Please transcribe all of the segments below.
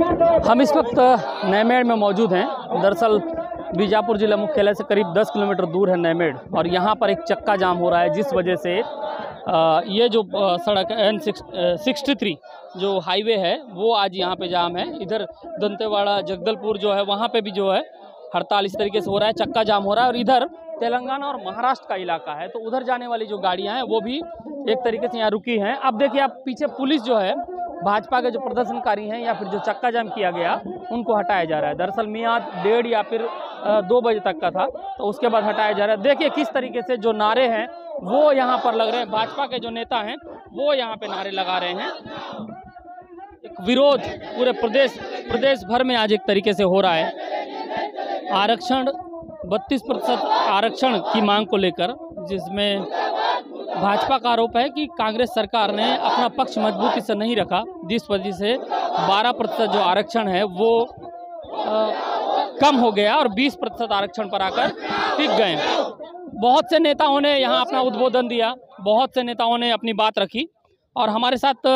हम इस वक्त नैमेड़ में मौजूद हैं। दरअसल बीजापुर जिला मुख्यालय से करीब 10 किलोमीटर दूर है नैमेड़, और यहाँ पर एक चक्का जाम हो रहा है, जिस वजह से ये जो सड़क N63 जो हाईवे है वो आज यहाँ पे जाम है। इधर दंतेवाड़ा जगदलपुर जो है वहाँ पे भी जो है हड़ताल इस तरीके से हो रहा है, चक्का जाम हो रहा है। और इधर तेलंगाना और महाराष्ट्र का इलाका है, तो उधर जाने वाली जो गाड़ियाँ हैं वो भी एक तरीके से यहाँ रुकी हैं। अब देखिए, आप पीछे पुलिस जो है, भाजपा के जो प्रदर्शनकारी हैं या फिर जो चक्का जाम किया गया उनको हटाया जा रहा है। दरअसल मियाद 1:30 या फिर 2 बजे तक का था, तो उसके बाद हटाया जा रहा है। देखिए किस तरीके से जो नारे हैं वो यहाँ पर लग रहे हैं। भाजपा के जो नेता हैं वो यहाँ पे नारे लगा रहे हैं। एक विरोध पूरे प्रदेश भर में आज एक तरीके से हो रहा है। आरक्षण 32% आरक्षण की मांग को लेकर, जिसमें भाजपा का आरोप है कि कांग्रेस सरकार ने अपना पक्ष मजबूती से नहीं रखा, जिस वजह से 12% जो आरक्षण है वो कम हो गया और 20% आरक्षण पर आकर टिक गए। बहुत से नेताओं ने यहाँ अपना उद्बोधन दिया, बहुत से नेताओं ने अपनी बात रखी, और हमारे साथ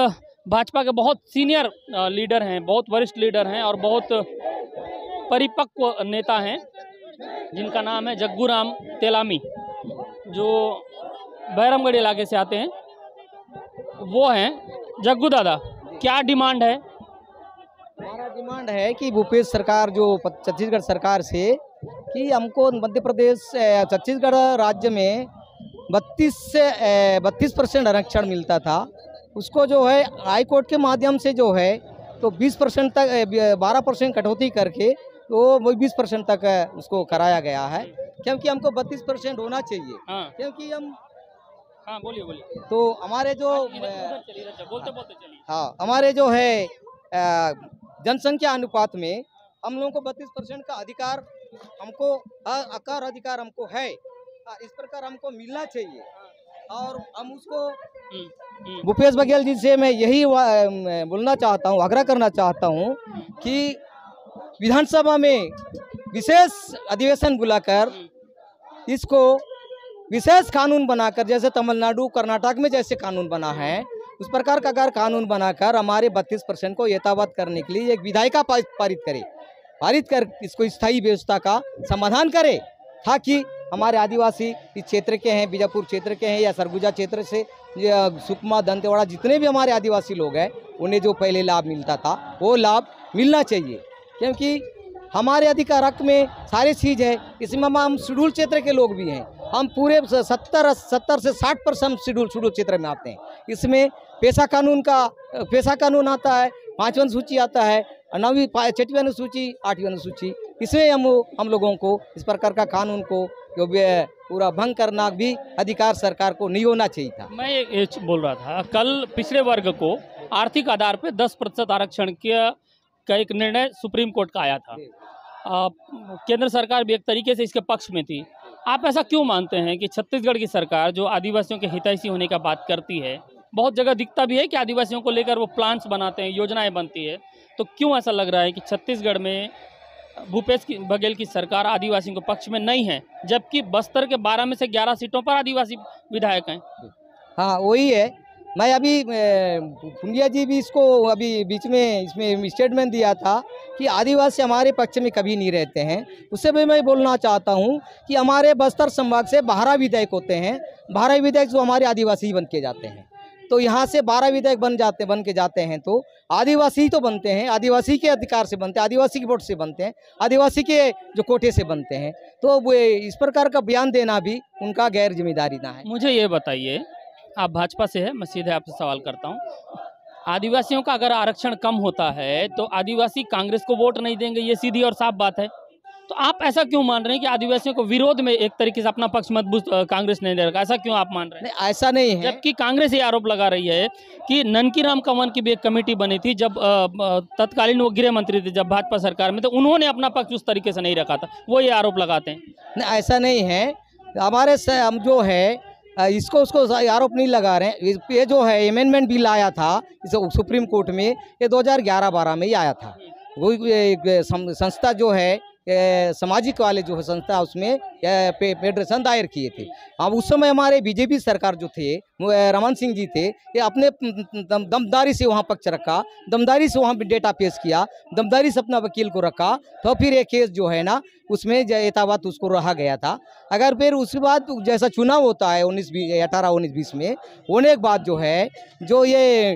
भाजपा के बहुत सीनियर लीडर हैं, बहुत वरिष्ठ लीडर हैं और बहुत परिपक्व नेता हैं, जिनका नाम है जग्गूराम तेलामी, जो बैरमगढ़ इलाके से आते हैं। वो हैं जग्गू दादा, क्या डिमांड है? हमारा डिमांड है कि भूपेश सरकार जो छत्तीसगढ़ सरकार से कि हमको मध्य प्रदेश छत्तीसगढ़ राज्य में 32% आरक्षण मिलता था, उसको जो है हाई कोर्ट के माध्यम से जो है तो 20% तक 12% कटौती करके तो वो 20% तक उसको कराया गया है, क्योंकि हमको 32% होना चाहिए। हाँ। क्योंकि हम बोलिए। तो हमारे जो बोलते हाँ, हमारे जो है जनसंख्या अनुपात में हम लोगों को 32% का अधिकार हमको है। इस प्रकार हमको मिलना चाहिए, और हम उसको भूपेश बघेल जी से मैं यही बोलना चाहता हूँ, आग्रह करना चाहता हूँ कि विधानसभा में विशेष अधिवेशन बुलाकर इसको विशेष कानून बनाकर, जैसे तमिलनाडु कर्नाटक में जैसे कानून बना है उस प्रकार का अगर कानून बनाकर हमारे 32% को यथावत करने के लिए एक विधायिका पारित कर इसको स्थायी व्यवस्था का समाधान करे, ताकि हमारे आदिवासी इस क्षेत्र के हैं, बीजापुर क्षेत्र के हैं या सरगुजा क्षेत्र से सुकमा दंतेवाड़ा जितने भी हमारे आदिवासी लोग हैं, उन्हें जो पहले लाभ मिलता था वो लाभ मिलना चाहिए। क्योंकि हमारे अधिकार हक में सारी चीज़ है, इसमें हम शेड्यूल क्षेत्र के लोग भी हैं। हम पूरे 70 से 60% शेड्यूल क्षेत्र में आते हैं। इसमें पेशा कानून आता है, 5वीं सूची आता है, 9वीं 6वीं अनुसूची, 8वीं अनुसूची। इसमें हम लोगों को इस प्रकार का कानून को जो पूरा भंग करना भी अधिकार सरकार को नहीं होना चाहिए था। मैं ये बोल रहा था, कल पिछड़े वर्ग को आर्थिक आधार पर 10% आरक्षण का एक निर्णय सुप्रीम कोर्ट का आया था। केंद्र सरकार भी एक तरीके से इसके पक्ष में थी। आप ऐसा क्यों मानते हैं कि छत्तीसगढ़ की सरकार जो आदिवासियों के हितैषी होने का बात करती है, बहुत जगह दिखता भी है कि आदिवासियों को लेकर वो प्लान्स बनाते हैं, योजनाएं बनती है, तो क्यों ऐसा लग रहा है कि छत्तीसगढ़ में भूपेश बघेल की सरकार आदिवासियों के पक्ष में नहीं है, जबकि बस्तर के 12 में से 11 सीटों पर आदिवासी विधायक हैं? हाँ, वही है। मैं अभी पुनिया जी भी इसको अभी बीच में इसमें स्टेटमेंट दिया था कि आदिवासी हमारे पक्ष में कभी नहीं रहते हैं। उससे भी मैं बोलना चाहता हूं कि हमारे बस्तर संभाग से 12 विधायक होते हैं, 12 विधायक जो हमारे आदिवासी बन के जाते हैं, तो यहाँ से 12 विधायक बन के जाते हैं, तो आदिवासी तो बनते हैं, आदिवासी के अधिकार से बनते हैं, आदिवासी के वोट से बनते हैं, आदिवासी के जो कोटे से बनते हैं, तो वो इस प्रकार का बयान देना भी उनका गैर जिम्मेदारी ना है। मुझे ये बताइए, आप भाजपा से है, मैं सीधे आपसे सवाल करता हूँ, आदिवासियों का अगर आरक्षण कम होता है तो आदिवासी कांग्रेस को वोट नहीं देंगे, ये सीधी और साफ बात है। तो आप ऐसा क्यों मान रहे हैं कि आदिवासियों को विरोध में एक तरीके से अपना पक्ष मजबूत कांग्रेस नहीं दे रखा? ऐसा क्यों आप मान रहे हैं? नहीं, ऐसा नहीं है। जबकि कांग्रेस ये आरोप लगा रही है कि ननकीराम कंवर की भी एक कमेटी बनी थी, जब तत्कालीन वो गृह मंत्री थे जब भाजपा सरकार में, तो उन्होंने अपना पक्ष उस तरीके से नहीं रखा था, वो ये आरोप लगाते हैं। नहीं, ऐसा नहीं है। हमारे हम जो है उसको आरोप नहीं लगा रहे हैं। ये जो है अमेंडमेंट बिल आया था इस सुप्रीम कोर्ट में, ये 2011-12 में ही आया था। वो संस्था जो है सामाजिक वाले जो संस्था उसमें फेडरेशन दायर किए थे। अब उस समय हमारे बीजेपी सरकार जो थे रमन सिंह जी थे, ये अपने दमदारी से वहाँ पक्ष रखा, दमदारी से वहाँ डेटा पेश किया, दमदारी से अपना वकील को रखा, तो फिर ये केस जो है ना उसमें एतावत उसको रहा गया था। अगर फिर उसके बाद जैसा चुनाव होता है 18-19-20 में होने के बाद जो है जो ये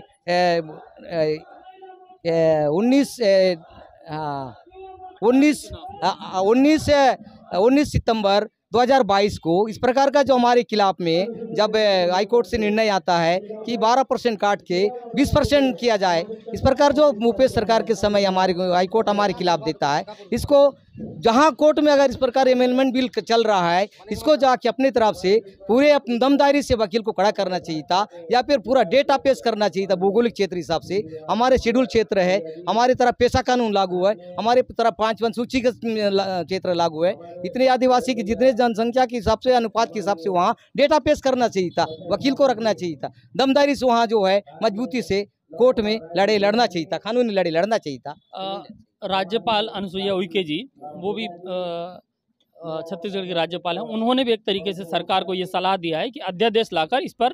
19 सितंबर 2022 को इस प्रकार का जो हमारे खिलाफ में जब हाईकोर्ट से निर्णय आता है कि 12% काट के 20% किया जाए, इस प्रकार जो भूपेश सरकार के समय हमारे हाईकोर्ट हमारे खिलाफ देता है, इसको जहां कोर्ट में अगर इस प्रकार अमेंडमेंट बिल चल रहा है, इसको जाके अपनी तरफ से पूरे अपनी दमदारी से वकील को खड़ा करना चाहिए था, या फिर पूरा डेटा पेश करना चाहिए था भौगोलिक क्षेत्र हिसाब से। हमारे शेड्यूल क्षेत्र है, हमारे तरफ पेशा कानून लागू है, हमारे तरफ 5 वन सूची का क्षेत्र लागू है, इतने आदिवासी की जितने जनसंख्या के हिसाब से अनुपात के हिसाब से वहाँ डेटा पेश करना चाहिए था, वकील को रखना चाहिए था, दमदारी से वहाँ जो है मजबूती से कोर्ट में लड़ना चाहिए था, कानूनी लड़ना चाहिए था। राज्यपाल अनुसुईया उइके जी, वो भी छत्तीसगढ़ के राज्यपाल हैं, उन्होंने भी एक तरीके से सरकार को ये सलाह दिया है कि अध्यादेश लाकर इस पर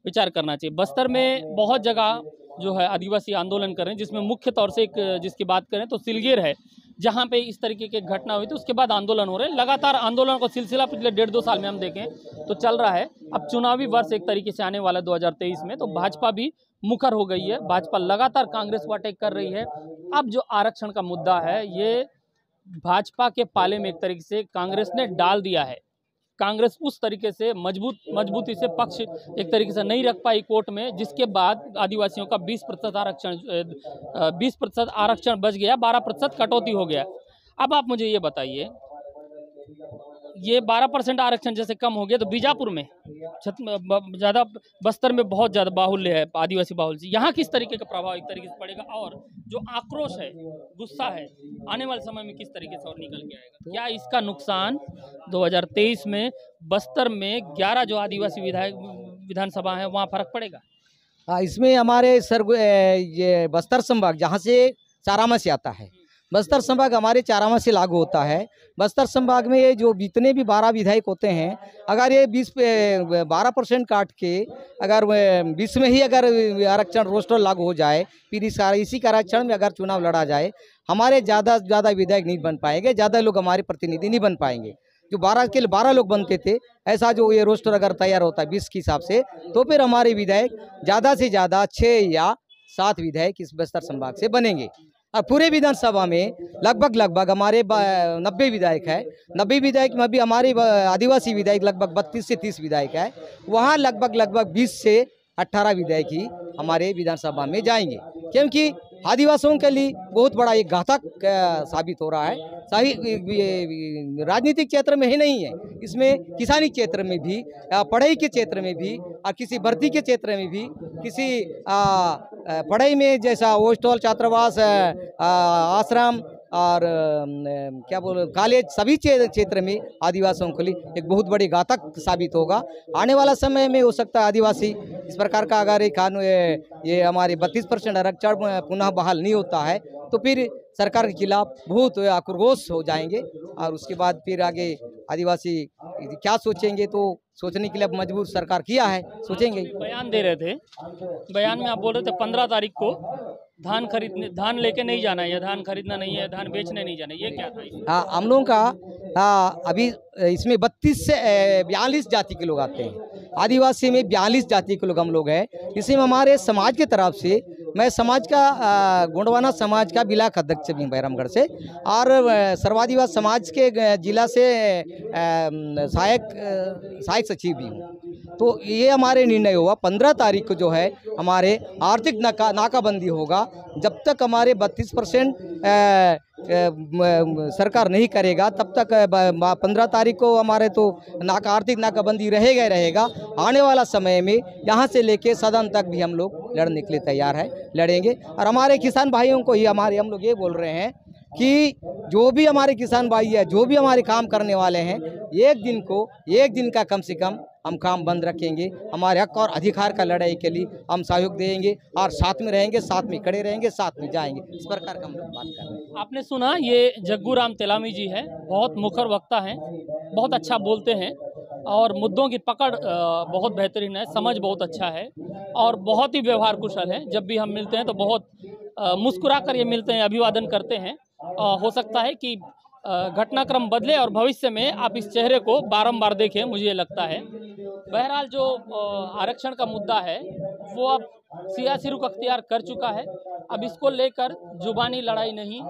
विचार करना चाहिए। बस्तर में बहुत जगह जो है आदिवासी आंदोलन कर रहे हैं, जिसमें मुख्य तौर से एक जिसकी बात करें तो सिलगेर है, जहाँ पे इस तरीके की घटना हुई थी, उसके बाद आंदोलन हो रहे हैं। लगातार आंदोलन का सिलसिला पिछले 1.5-2 साल में हम देखें तो चल रहा है। अब चुनावी वर्ष एक तरीके से आने वाला 2023 में, तो भाजपा भी मुखर हो गई है, भाजपा लगातार कांग्रेस को अटैक कर रही है। अब जो आरक्षण का मुद्दा है, ये भाजपा के पाले में एक तरीके से कांग्रेस ने डाल दिया है। कांग्रेस उस तरीके से मजबूती से पक्ष एक तरीके से नहीं रख पाई कोर्ट में, जिसके बाद आदिवासियों का 20% आरक्षण बच गया, 12% कटौती हो गया। अब आप मुझे ये बताइए, ये 12% आरक्षण जैसे कम हो गया, तो बीजापुर में ज़्यादा, बस्तर में बहुत ज़्यादा बाहुल्य है, आदिवासी बाहुल्य, यहाँ किस तरीके का प्रभाव एक तरीके से पड़ेगा, और जो आक्रोश है, गुस्सा है, आने वाले समय में किस तरीके से और निकल के आएगा? क्या इसका नुकसान 2023 में बस्तर में 11 जो आदिवासी विधानसभा है वहाँ फर्क पड़ेगा? हाँ, इसमें हमारे ये बस्तर संभाग जहाँ से चारामा से आता है, बस्तर संभाग हमारे चारामा से लागू होता है। बस्तर संभाग में ये जो जितने भी 12 विधायक होते हैं, अगर ये 12% काट के अगर 20 में ही अगर आरक्षण रोस्टर लागू हो जाए, फिर इसी का आरक्षण में अगर चुनाव लड़ा जाए, हमारे ज़्यादा से ज़्यादा विधायक नहीं बन पाएंगे, ज़्यादा लोग हमारे प्रतिनिधि नहीं बन पाएंगे। जो 12 के 12 लोग बनते थे, ऐसा जो ये रोस्टर अगर तैयार होता है 20 के हिसाब से, तो फिर हमारे विधायक ज़्यादा से ज़्यादा 6 या 7 विधायक इस बस्तर संभाग से बनेंगे। और पूरे विधानसभा में लगभग हमारे 90 विधायक है। 90 विधायक में भी हमारे आदिवासी विधायक लगभग 32 से 30 विधायक है। वहाँ लगभग 20 से 18 विधायक ही हमारे विधानसभा में जाएंगे, क्योंकि आदिवासियों के लिए बहुत बड़ा एक घातक साबित हो रहा है। सही राजनीतिक क्षेत्र में ही नहीं है, इसमें किसानी क्षेत्र में भी, पढ़ाई के क्षेत्र में भी, और किसी भर्ती के क्षेत्र में भी, किसी पढ़ाई में जैसा हॉस्टल, छात्रावास, आश्रम और क्या बोलो कॉलेज, सभी क्षेत्र में आदिवासियों के लिए एक बहुत बड़ी घातक साबित होगा। आने वाला समय में हो सकता है आदिवासी इस प्रकार का अगर एक कानून ये हमारे 32% आरक्षण पुनः बहाल नहीं होता है, तो फिर सरकार के खिलाफ बहुत आक्रोश हो जाएंगे, और उसके बाद फिर आगे आदिवासी क्या सोचेंगे, तो सोचने के लिए अब मजबूर सरकार किया है, सोचेंगे। बयान दे रहे थे, बयान में आप बोल रहे थे 15 तारीख को धान लेके नहीं जाना है, या धान खरीदना नहीं है, धान बेचने नहीं जाना है, ये क्या था? हाँ, हम लोगों का अभी इसमें 32 से 42 जाति के लोग आते हैं। आदिवासी में 42 जाति के लोग हम लोग हैं। इसमें हमारे समाज की तरफ से, मैं समाज का गोंडवाना समाज का बिलाक अध्यक्ष भी बैरामगढ़ से, और सर्वादिवासी समाज के जिला से सहायक सचिव भी हूँ। तो ये हमारे निर्णय हुआ 15 तारीख को जो है हमारे आर्थिक नाकाबंदी होगा। जब तक हमारे 32% सरकार नहीं करेगा, तब तक 15 तारीख को हमारे तो आर्थिक नाकाबंदी रहेगा। आने वाला समय में यहाँ से लेके सदन तक भी हम लोग लड़ने के लिए तैयार है, लड़ेंगे। और हमारे किसान भाइयों को ही हम लोग ये बोल रहे हैं कि जो भी हमारे किसान भाई है, जो भी हमारे काम करने वाले हैं, एक दिन का कम से कम हम काम बंद रखेंगे। हमारे हक और अधिकार का लड़ाई के लिए हम सहयोग देंगे और साथ में रहेंगे, साथ में खड़े रहेंगे, साथ में जाएंगे। इस प्रकार का हम लोग बात कर रहे हैं। आपने सुना, ये जग्गू राम तेलामी जी है, बहुत मुखर वक्ता हैं, बहुत अच्छा बोलते हैं और मुद्दों की पकड़ बहुत बेहतरीन है, समझ बहुत अच्छा है और बहुत ही व्यवहार कुशल है। जब भी हम मिलते हैं तो बहुत मुस्कुरा कर ये मिलते हैं, अभिवादन करते हैं। हो सकता है कि घटनाक्रम बदले और भविष्य में आप इस चेहरे को बारंबार देखें, मुझे ये लगता है। बहरहाल जो आरक्षण का मुद्दा है वो अब सियासी रुख अख्तियार कर चुका है। अब इसको लेकर जुबानी लड़ाई नहीं,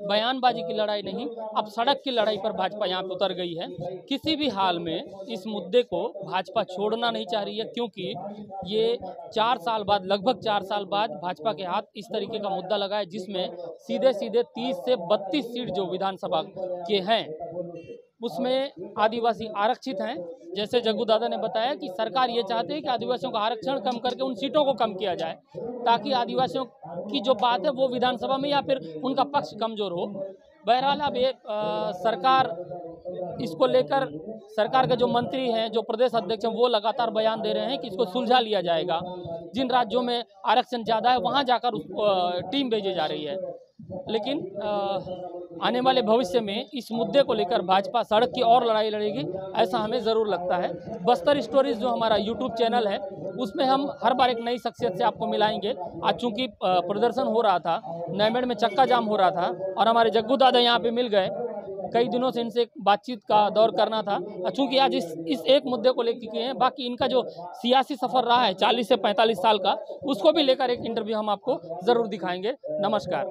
बयानबाजी की लड़ाई नहीं, अब सड़क की लड़ाई पर भाजपा यहाँ पे उतर गई है। किसी भी हाल में इस मुद्दे को भाजपा छोड़ना नहीं चाह रही है, क्योंकि ये 4 साल बाद, लगभग 4 साल बाद भाजपा के हाथ इस तरीके का मुद्दा लगा है जिसमें सीधे सीधे 30 से 32 सीट जो विधानसभा के हैं उसमें आदिवासी आरक्षित हैं। जैसे जग्गू दादा ने बताया कि सरकार ये चाहती है कि आदिवासियों का आरक्षण कम करके उन सीटों को कम किया जाए, ताकि आदिवासियों की जो बात है वो विधानसभा में या फिर उनका पक्ष कमजोर हो। बहरहाल अब ये सरकार इसको लेकर, सरकार के जो मंत्री हैं, जो प्रदेश अध्यक्ष हैं, वो लगातार बयान दे रहे हैं कि इसको सुलझा लिया जाएगा। जिन राज्यों में आरक्षण ज़्यादा है वहाँ जाकर टीम भेजी जा रही है। लेकिन आने वाले भविष्य में इस मुद्दे को लेकर भाजपा सड़क की और लड़ाई लड़ेगी, ऐसा हमें ज़रूर लगता है। बस्तर स्टोरीज जो हमारा यूट्यूब चैनल है उसमें हम हर बार एक नई शख्सियत से आपको मिलाएंगे। आज चूँकि प्रदर्शन हो रहा था, नैमेड़ में चक्का जाम हो रहा था और हमारे जग्गू दादा यहाँ पे मिल गए। कई दिनों से इनसे बातचीत का दौर करना था। चूँकि आज इस एक मुद्दे को लेकर किए हैं, बाकी इनका जो सियासी सफ़र रहा है 40 से 45 साल का, उसको भी लेकर एक इंटरव्यू हम आपको ज़रूर दिखाएंगे। नमस्कार।